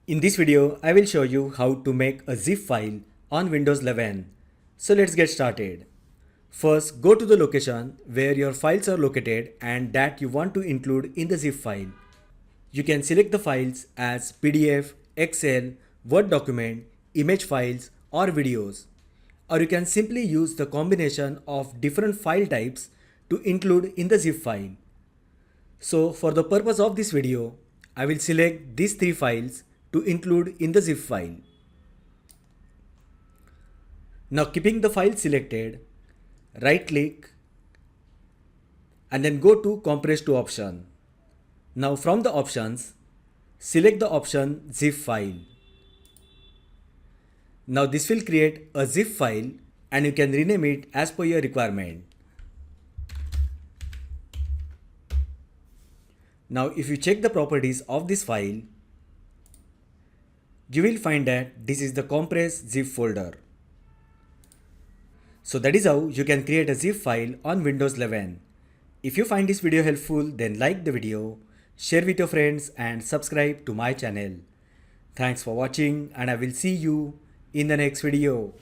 In this video, I will show you how to make a zip file on Windows 11. So let's get started. First, go to the location where your files are located and that you want to include in the zip file. You can select the files as PDF, Excel, Word document, image files or videos. Or you can simply use the combination of different file types to include in the zip file. So for the purpose of this video, I will select these three files to include in the zip file. Now keeping the file selected, right click and then go to compress to option. Now from the options, select the option zip file. Now this will create a zip file and you can rename it as per your requirement. Now if you check the properties of this file, you will find that this is the compress zip folder. So that is how you can create a zip file on Windows 11. If you find this video helpful, then like the video, share with your friends and subscribe to my channel. Thanks for watching and I will see you in the next video.